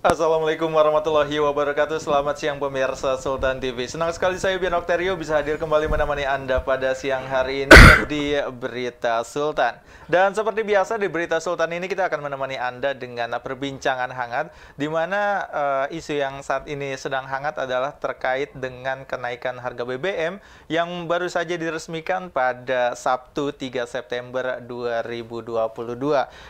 Assalamualaikum warahmatullahi wabarakatuh. Selamat siang pemirsa Sultan TV. Senang sekali saya Bian Oktario bisa hadir kembali menemani Anda pada siang hari ini di Berita Sultan. Dan seperti biasa di Berita Sultan ini kita akan menemani Anda dengan perbincangan hangat, di mana isu yang saat ini sedang hangat adalah terkait dengan kenaikan harga BBM yang baru saja diresmikan pada Sabtu 3 September 2022.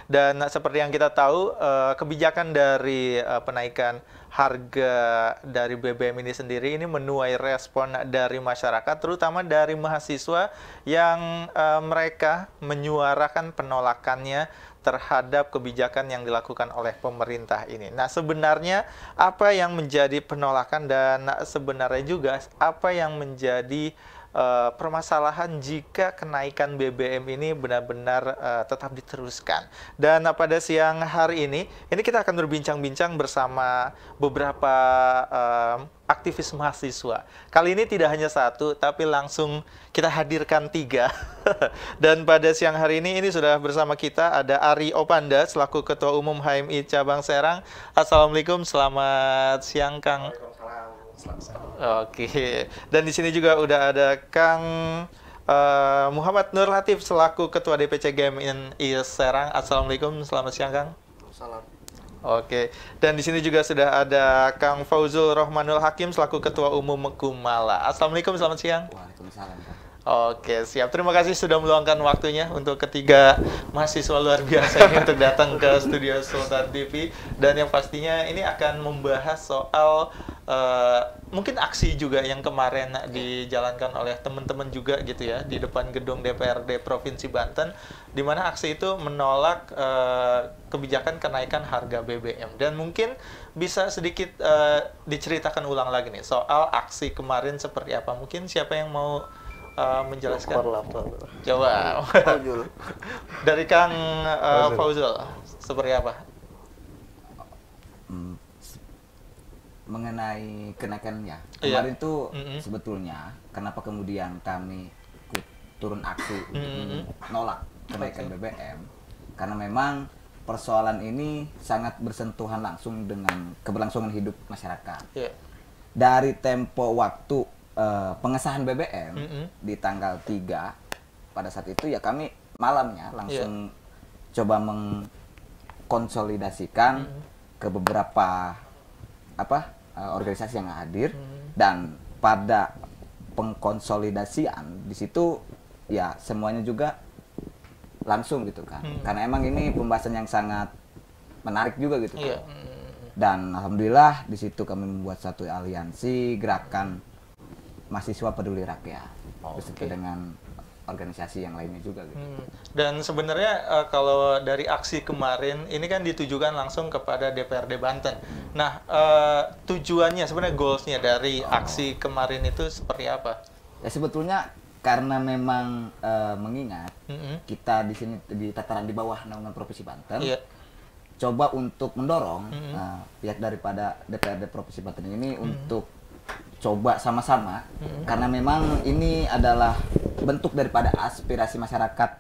Dan seperti yang kita tahu, kebijakan dari penaikan harga dari BBM ini sendiri ini menuai respon dari masyarakat, terutama dari mahasiswa yang mereka menyuarakan penolakannya terhadap kebijakan yang dilakukan oleh pemerintah ini. Nah, sebenarnya apa yang menjadi penolakan dan sebenarnya juga apa yang menjadi permasalahan jika kenaikan BBM ini benar-benar tetap diteruskan. Dan pada siang hari ini kita akan berbincang-bincang bersama beberapa aktivis mahasiswa. Kali ini tidak hanya satu, tapi langsung kita hadirkan 3. Dan pada siang hari ini sudah bersama kita ada Ari Opanda selaku Ketua Umum HMI Cabang Serang. Assalamualaikum, selamat siang Kang. Oke, dan di sini juga udah ada Kang Muhammad Nur Latif selaku Ketua DPC GMI Serang. Assalamualaikum, selamat siang Kang. Salam. Oke, dan di sini juga sudah ada Kang Fauzul Rohmanul Hakim selaku Ketua Umum Kumala. Assalamualaikum, selamat siang. Waalaikumsalam. Oke, siap. Terima kasih sudah meluangkan waktunya untuk ketiga mahasiswa luar biasa ini untuk datang ke studio Sultan TV. Dan yang pastinya ini akan membahas soal mungkin aksi juga yang kemarin dijalankan oleh teman-teman juga gitu ya di depan gedung DPRD Provinsi Banten, di mana aksi itu menolak kebijakan kenaikan harga BBM. Dan mungkin bisa sedikit diceritakan ulang lagi nih soal aksi kemarin seperti apa. Mungkin siapa yang mau menjelaskan? Coba. Dari Kang Fauzul, seperti apa? Mengenai kenaikannya, kemarin tuh sebetulnya kenapa kemudian kami turun aksi untuk menolak kenaikan BBM, karena memang persoalan ini sangat bersentuhan langsung dengan keberlangsungan hidup masyarakat. Dari tempo waktu pengesahan BBM di tanggal 3 pada saat itu ya kami malamnya langsung coba mengkonsolidasikan ke beberapa organisasi yang hadir, dan pada pengkonsolidasian di situ ya semuanya juga langsung gitu kan, karena emang ini pembahasan yang sangat menarik juga gitu kan. Dan alhamdulillah di situ kami membuat satu aliansi gerakan mahasiswa peduli rakyat beserta dengan organisasi yang lainnya juga gitu. Dan sebenarnya kalau dari aksi kemarin ini kan ditujukan langsung kepada DPRD Banten. Nah, tujuannya sebenarnya goalsnya dari aksi kemarin itu seperti apa? Ya sebetulnya karena memang mengingat kita di sini di tataran di bawah naungan Provinsi Banten, coba untuk mendorong pihak daripada DPRD Provinsi Banten ini untuk coba sama-sama, karena memang ini adalah bentuk daripada aspirasi masyarakat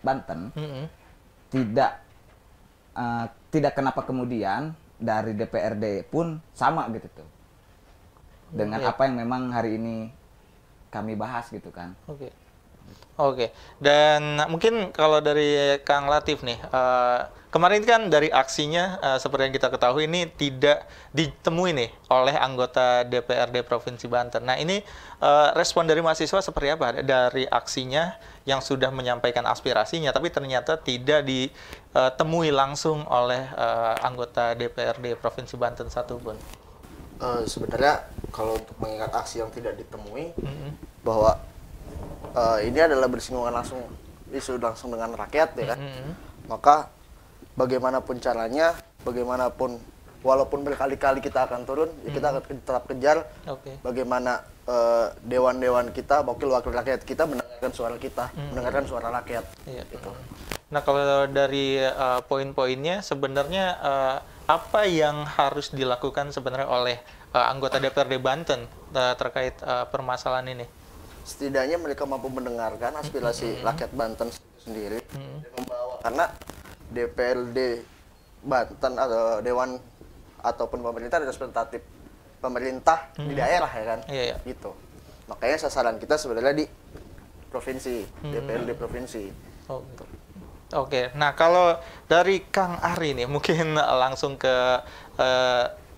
Banten. Tidak kenapa kemudian dari DPRD pun sama gitu tuh dengan apa yang memang hari ini kami bahas gitu kan. Oke. Dan mungkin kalau dari Kang Latif nih, kemarin kan dari aksinya seperti yang kita ketahui ini tidak ditemui nih oleh anggota DPRD Provinsi Banten. Nah, ini respon dari mahasiswa seperti apa dari aksinya yang sudah menyampaikan aspirasinya tapi ternyata tidak ditemui langsung oleh anggota DPRD Provinsi Banten satupun? Sebenarnya kalau untuk mengingat aksi yang tidak ditemui, bahwa ini adalah bersinggungan langsung, isu langsung dengan rakyat ya kan. Maka bagaimanapun caranya, bagaimanapun walaupun berkali-kali kita akan turun, ya kita akan tetap kejar bagaimana dewan-dewan kita, wakil-wakil rakyat kita mendengarkan suara kita, mendengarkan suara rakyat. Gitu. Nah, kalau dari poin-poinnya sebenarnya apa yang harus dilakukan sebenarnya oleh anggota DPRD Banten terkait permasalahan ini? Setidaknya mereka mampu mendengarkan aspirasi rakyat Banten sendiri, dan membawa, karena DPRD Banten atau Dewan ataupun pemerintah representatif pemerintah di daerah ya kan, gitu. Makanya sasaran kita sebenarnya di provinsi, DPRD provinsi. Oke, nah kalau dari Kang Ari nih mungkin langsung ke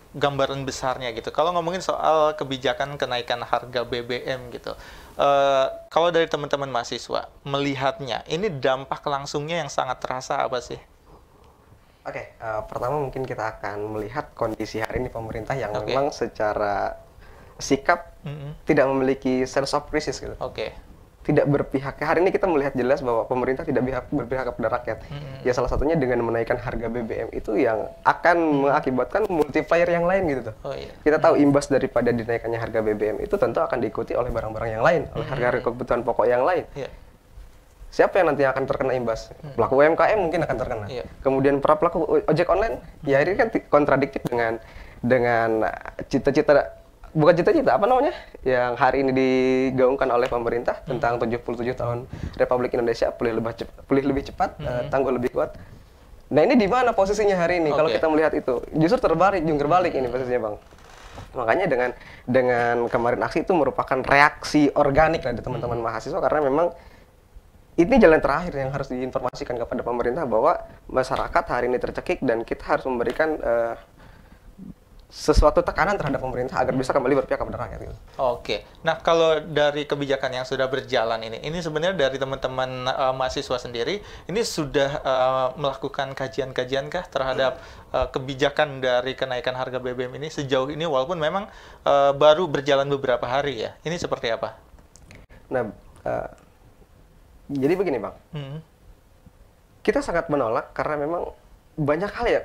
gambaran besarnya gitu. Kalau ngomongin soal kebijakan kenaikan harga BBM gitu, kalau dari teman-teman mahasiswa melihatnya, ini dampak langsungnya yang sangat terasa apa sih? Oke, pertama mungkin kita akan melihat kondisi hari ini pemerintah yang memang secara sikap tidak memiliki sense of crisis gitu. Tidak berpihak. Hari ini kita melihat jelas bahwa pemerintah tidak berpihak kepada rakyat. Ya salah satunya dengan menaikkan harga BBM itu yang akan mengakibatkan multiplier yang lain gitu tuh. Kita tahu imbas daripada dinaikannya harga BBM itu tentu akan diikuti oleh barang-barang yang lain, oleh harga kebutuhan pokok yang lain. Siapa yang nanti akan terkena imbas? Pelaku UMKM mungkin akan terkena. Kemudian para pelaku ojek online, ya ini kan kontradiktif dengan cita-cita, bukan cita-cita, apa namanya, yang hari ini digaungkan oleh pemerintah tentang 77 tahun Republik Indonesia, pulih lebih cepat, tangguh lebih kuat. Nah ini di mana posisinya hari ini? Kalau kita melihat itu, justru jungkir balik ini posisinya, Bang. Makanya dengan kemarin aksi itu merupakan reaksi organik dari teman-teman mahasiswa, karena memang ini jalan terakhir yang harus diinformasikan kepada pemerintah bahwa masyarakat hari ini tercekik dan kita harus memberikan sesuatu tekanan terhadap pemerintah agar bisa kembali berpihak kepada rakyat. Gitu. Nah kalau dari kebijakan yang sudah berjalan ini sebenarnya dari teman-teman mahasiswa sendiri, ini sudah melakukan kajian-kajian kah terhadap kebijakan dari kenaikan harga BBM ini sejauh ini, walaupun memang baru berjalan beberapa hari ya, ini seperti apa? Nah, jadi begini Bang, kita sangat menolak karena memang banyak hal ya.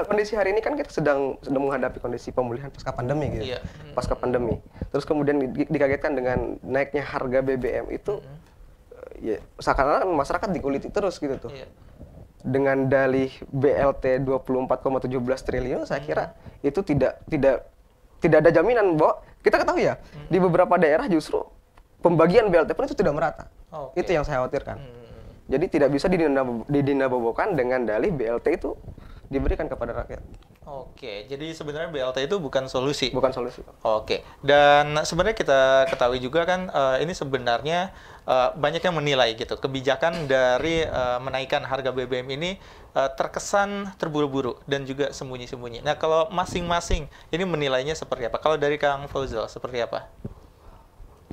Kondisi hari ini kan kita sedang menghadapi kondisi pemulihan pasca pandemi gitu. Pasca pandemi. Terus kemudian dikagetkan dengan naiknya harga BBM itu, ya seakan-akan masyarakat dikuliti terus gitu tuh. Dengan dalih BLT 24,17 triliun, saya kira itu tidak ada jaminan bahwa kita ketahui ya, di beberapa daerah justru pembagian BLT pun itu tidak merata. Itu yang saya khawatirkan. Jadi tidak bisa didinabobokan dengan dalih BLT itu diberikan kepada rakyat. Jadi sebenarnya BLT itu bukan solusi. Bukan solusi. Dan sebenarnya kita ketahui juga kan ini sebenarnya banyak yang menilai gitu kebijakan dari menaikkan harga BBM ini terkesan terburu-buru dan juga sembunyi-sembunyi. Nah kalau masing-masing ini menilainya seperti apa? Kalau dari Kang Fauzal seperti apa?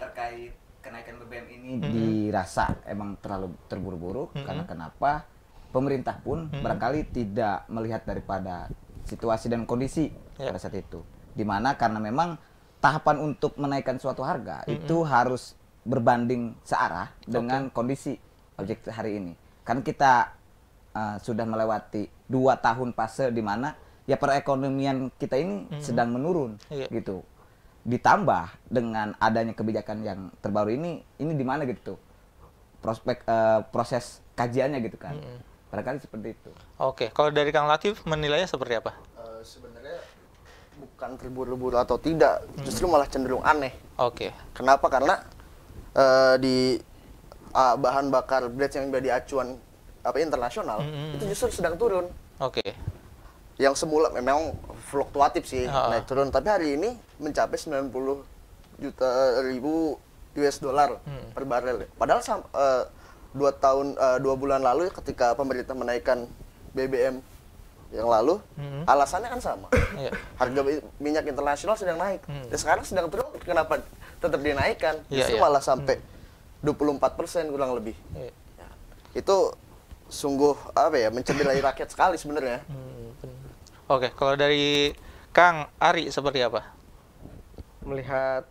Terkait kenaikan BBM ini dirasa emang terlalu terburu-buru karena kenapa? Pemerintah pun barangkali tidak melihat daripada situasi dan kondisi pada saat itu. Dimana karena memang tahapan untuk menaikkan suatu harga itu harus berbanding searah dengan kondisi objek hari ini. Kan kita sudah melewati 2 tahun fase di mana ya perekonomian kita ini sedang menurun gitu. Ditambah dengan adanya kebijakan yang terbaru ini di mana gitu prospek proses kajiannya gitu kan. Barangkali seperti itu. Kalau dari Kang Latif menilainya seperti apa? Sebenarnya bukan terburu-buru atau tidak, justru malah cenderung aneh. Kenapa? Karena di bahan bakar BLEDS yang menjadi acuan internasional itu justru sedang turun. Yang semula memang fluktuatif sih, naik turun, tapi hari ini mencapai 90 ribu US dollar per barel. Padahal 2 bulan lalu ketika pemerintah menaikkan BBM yang lalu, alasannya kan sama. Harga minyak internasional sedang naik. Dan sekarang sedang turun, kenapa tetap dinaikkan? Justru malah sampai 24% kurang lebih. Itu sungguh mencederai rakyat sekali sebenarnya. Kalau dari Kang Ari seperti apa? Melihat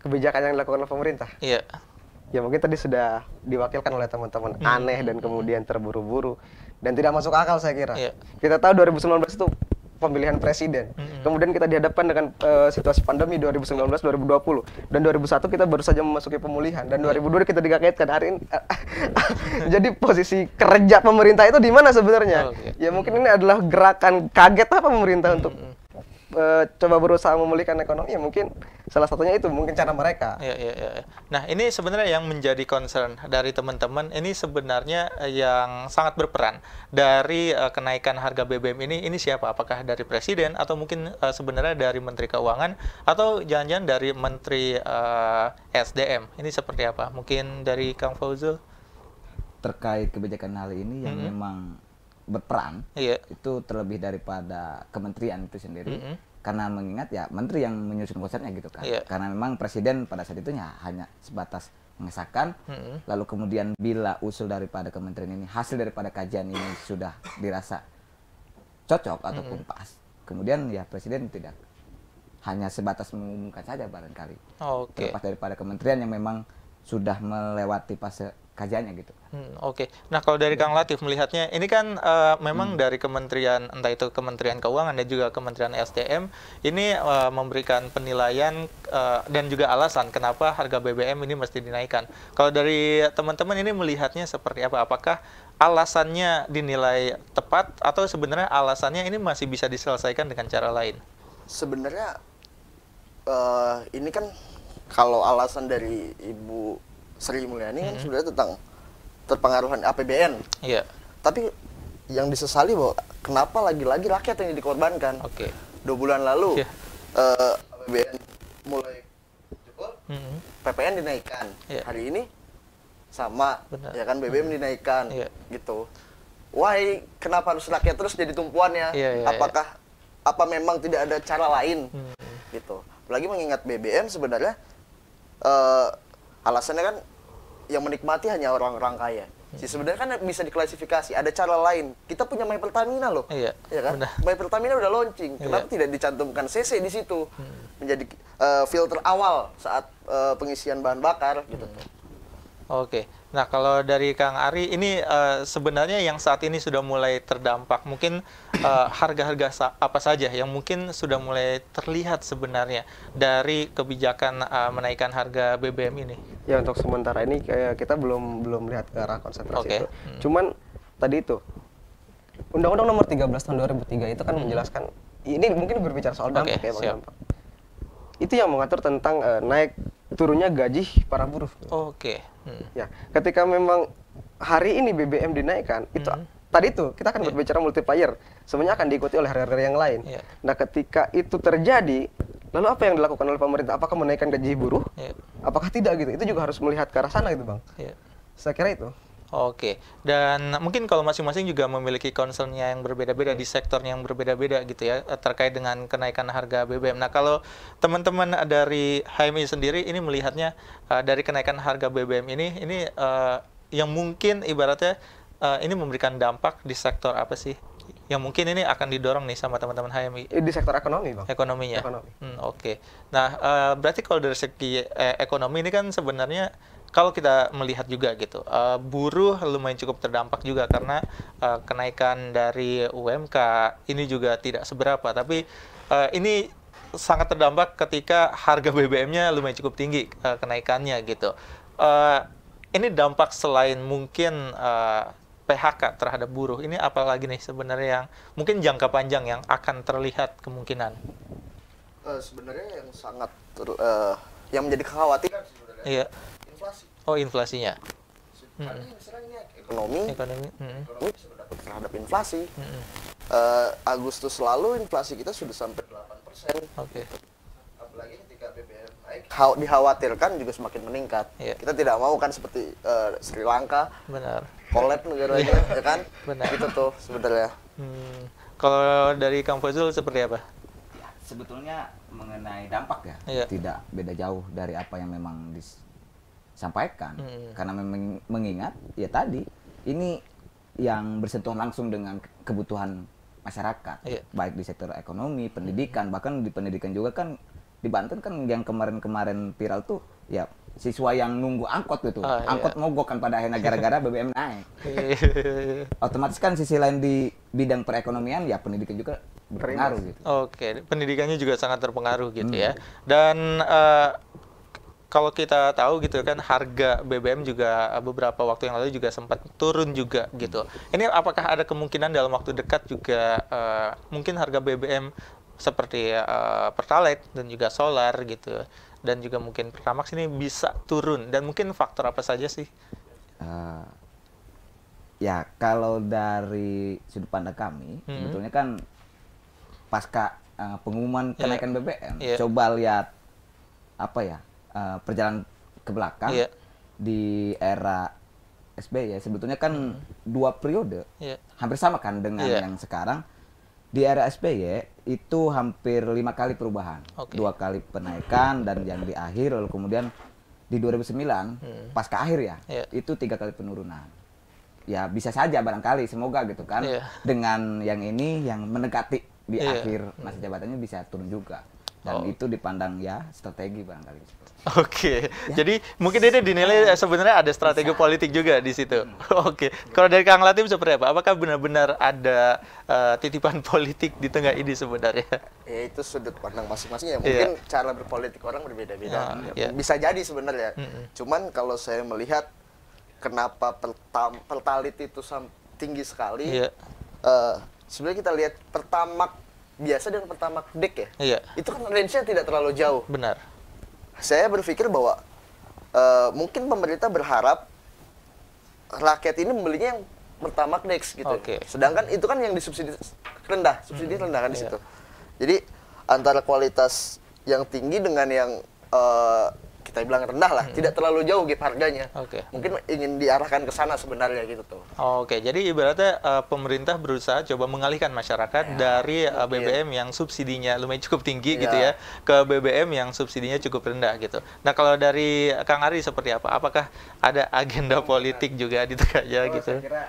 kebijakan yang dilakukan oleh pemerintah. Ya mungkin tadi sudah diwakilkan oleh teman-teman, aneh dan kemudian terburu-buru dan tidak masuk akal saya kira. Kita tahu 2019 itu pemilihan presiden. Kemudian kita dihadapkan dengan situasi pandemi 2019-2020 dan 2001 kita baru saja memasuki pemulihan dan 2002 kita dikagetkan hari ini. Jadi posisi kerja pemerintah itu di mana sebenarnya? Ya mungkin ini adalah gerakan kaget apa pemerintah untuk coba berusaha memulihkan ekonomi, ya mungkin salah satunya itu mungkin cara mereka. Nah, ini sebenarnya yang menjadi concern dari teman-teman, ini sebenarnya yang sangat berperan dari kenaikan harga BBM ini siapa? Apakah dari Presiden atau mungkin sebenarnya dari Menteri Keuangan atau jangan-jangan dari Menteri SDM? Ini seperti apa? Mungkin dari Kang Fauzul? Terkait kebijakan hal ini yang memang berperan, itu terlebih daripada kementerian itu sendiri, karena mengingat ya menteri yang menyusun konsepnya gitu kan, karena memang presiden pada saat itu ya hanya sebatas mengesahkan, lalu kemudian bila usul daripada kementerian ini, hasil daripada kajian ini sudah dirasa cocok ataupun pas, kemudian ya presiden tidak hanya sebatas mengumumkan saja barangkali, terlepas daripada kementerian yang memang sudah melewati fase kajiannya gitu. Nah, kalau dari Kang Latif melihatnya, ini kan memang dari kementerian, entah itu Kementerian Keuangan dan juga Kementerian SDM, ini memberikan penilaian dan juga alasan kenapa harga BBM ini mesti dinaikkan. Kalau dari teman-teman ini melihatnya seperti apa? Apakah alasannya dinilai tepat atau sebenarnya alasannya ini masih bisa diselesaikan dengan cara lain? Sebenarnya ini kan kalau alasan dari Ibu Sri Mulyani kan sudah tentang terpengaruhan APBN. Tapi yang disesali bahwa kenapa lagi-lagi rakyat yang dikorbankan. 2 bulan lalu APBN mulai cukup, PPN dinaikkan. Hari ini sama, ya kan BBM dinaikkan, gitu. Why? Kenapa harus rakyat terus jadi tumpuannya? Apa memang tidak ada cara lain? Gitu. Apalagi mengingat BBM sebenarnya alasannya kan yang menikmati hanya orang-orang kaya. Sebenarnya kan bisa diklasifikasi, ada cara lain. Kita punya My Pertamina loh. Ya kan? My Pertamina udah launching. Kenapa tidak dicantumkan CC di situ? Menjadi filter awal saat pengisian bahan bakar gitu tuh. Nah, kalau dari Kang Ari, ini sebenarnya yang saat ini sudah mulai terdampak, mungkin harga-harga apa saja yang mungkin sudah mulai terlihat sebenarnya dari kebijakan menaikkan harga BBM ini? Ya, untuk sementara ini kita belum lihat ke arah konsentrasi itu. Cuman tadi itu, Undang-Undang Nomor 13 Tahun 2003 itu kan menjelaskan, ini mungkin berbicara soal dampak ya Bang, dampak. Itu yang mengatur tentang naik turunnya gaji para buruh. Ya, ketika memang hari ini BBM dinaikkan, itu tadi itu kita akan berbicara multiplier, sebenarnya akan diikuti oleh harga-harga yang lain. Nah, ketika itu terjadi, lalu apa yang dilakukan oleh pemerintah? Apakah menaikkan gaji buruh? Apakah tidak gitu? Itu juga harus melihat ke arah sana gitu, Bang. Saya kira itu. Dan mungkin kalau masing-masing juga memiliki concern-nya yang berbeda-beda di sektornya yang berbeda-beda gitu ya, terkait dengan kenaikan harga BBM. Nah, kalau teman-teman dari HMI sendiri ini melihatnya dari kenaikan harga BBM ini yang mungkin ibaratnya ini memberikan dampak di sektor apa sih? Yang mungkin ini akan didorong nih sama teman-teman HMI. Di sektor ekonomi, Bang. Ekonominya. Nah, berarti kalau dari segi ekonomi ini kan sebenarnya kalau kita melihat juga gitu, buruh lumayan cukup terdampak juga karena kenaikan dari UMK ini juga tidak seberapa. Tapi ini sangat terdampak ketika harga BBM-nya lumayan cukup tinggi kenaikannya gitu. Ini dampak selain mungkin PHK terhadap buruh, ini apalagi nih sebenarnya yang mungkin jangka panjang yang akan terlihat kemungkinan? Sebenarnya yang sangat yang menjadi kekhawatiran sebenarnya inflasi. Inflasinya. Karena misalnya ekonomi bisa berdampak terhadap inflasi. Agustus lalu inflasi kita sudah sampai 8%. Apalagi ketika BBM naik, dikhawatirkan juga semakin meningkat. Kita tidak mau kan seperti Sri Lanka. Kolab negaranya, ya kan? Gitu tuh sebenarnya. Kalau dari Kang Fazul seperti apa? Ya, sebetulnya mengenai dampak ya, tidak beda jauh dari apa yang memang disampaikan. Karena memang mengingat, ya tadi, ini yang bersentuhan langsung dengan kebutuhan masyarakat. Baik di sektor ekonomi, pendidikan, bahkan di pendidikan juga kan, di Banten kan yang kemarin-kemarin viral tuh, ya siswa yang nunggu angkot gitu, angkot mogok kan pada akhirnya gara-gara BBM naik. Otomatis kan sisi lain di bidang perekonomian ya pendidikan juga berpengaruh gitu. Pendidikannya juga sangat terpengaruh gitu ya. Dan kalau kita tahu gitu kan harga BBM juga beberapa waktu yang lalu juga sempat turun juga gitu. Ini apakah ada kemungkinan dalam waktu dekat juga mungkin harga BBM seperti Pertalite dan juga solar gitu, dan juga mungkin Pertamax ini bisa turun, dan mungkin faktor apa saja sih? Ya kalau dari sudut pandang kami, sebetulnya kan pasca pengumuman kenaikan BBM, coba lihat apa ya perjalanan ke belakang di era SBY, sebetulnya kan 2 periode hampir sama kan dengan yang sekarang. Di era SBY itu hampir 5 kali perubahan, 2 kali penaikan, dan yang di akhir lalu kemudian di 2009 pasca akhir ya itu 3 kali penurunan. Ya bisa saja barangkali, semoga gitu kan, dengan yang ini yang mendekati di akhir masa jabatannya bisa turun juga, dan itu dipandang ya strategi barangkali. Oke, jadi mungkin ini dinilai sebenarnya ada strategi politik juga di situ. Oke, kalau dari Kang Latif seperti apa? Apakah benar-benar ada titipan politik di tengah ini sebenarnya? Ya itu sudut pandang masing-masing ya. Mungkin cara berpolitik orang berbeda-beda. Bisa jadi sebenarnya. Cuman kalau saya melihat kenapa Pertalite itu tinggi sekali, sebenarnya kita lihat Pertamax biasa dengan Pertamax Dex ya. Itu kan range-nya tidak terlalu jauh. Benar. Saya berpikir bahwa mungkin pemerintah berharap rakyat ini membelinya yang Pertamax Dex gitu. Sedangkan itu kan yang disubsidi rendah, subsidi rendah kan di situ. Jadi antara kualitas yang tinggi dengan yang kita bilang rendah lah, tidak terlalu jauh gap harganya. Mungkin ingin diarahkan ke sana sebenarnya gitu tuh. Jadi ibaratnya pemerintah berusaha coba mengalihkan masyarakat dari BBM yang subsidinya lumayan cukup tinggi gitu ya, ke BBM yang subsidinya cukup rendah gitu. Nah kalau dari Kang Ari seperti apa? Apakah ada agenda politik juga di tengahnya gitu? Saya kira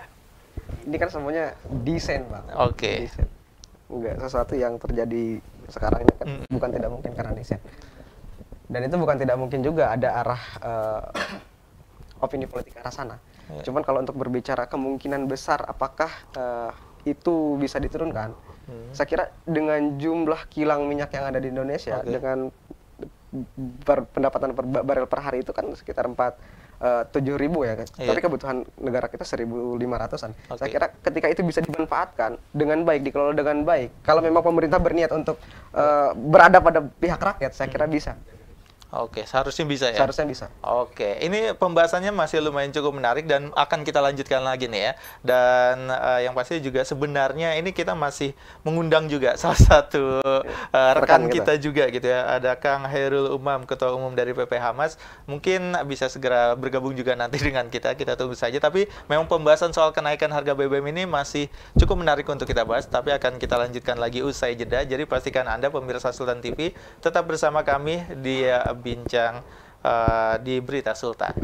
ini kan semuanya desain, Bang. Desain. Enggak sesuatu yang terjadi sekarang ini kan bukan tidak mungkin karena desain. Dan itu bukan tidak mungkin juga ada arah opini politik ke arah sana. Cuman kalau untuk berbicara kemungkinan besar apakah itu bisa diturunkan, saya kira dengan jumlah kilang minyak yang ada di Indonesia, dengan pendapatan per barel per hari itu kan sekitar 7.000 ya kan. Tapi kebutuhan negara kita 1.500-an. Saya kira ketika itu bisa dimanfaatkan dengan baik, dikelola dengan baik, kalau memang pemerintah berniat untuk berada pada pihak rakyat, saya kira bisa. Seharusnya bisa ya? Seharusnya bisa. Ini pembahasannya masih lumayan cukup menarik dan akan kita lanjutkan lagi nih ya. Dan yang pasti juga sebenarnya ini kita masih mengundang juga salah satu rekan kita juga gitu ya. Ada Kang Hairul Umam, Ketua Umum dari PPH Mas. Mungkin bisa segera bergabung juga nanti dengan kita tunggu saja. Tapi memang pembahasan soal kenaikan harga BBM ini masih cukup menarik untuk kita bahas. Tapi akan kita lanjutkan lagi usai jeda. Jadi pastikan Anda pemirsa Sultan TV tetap bersama kami di Bincang di Berita Sultan.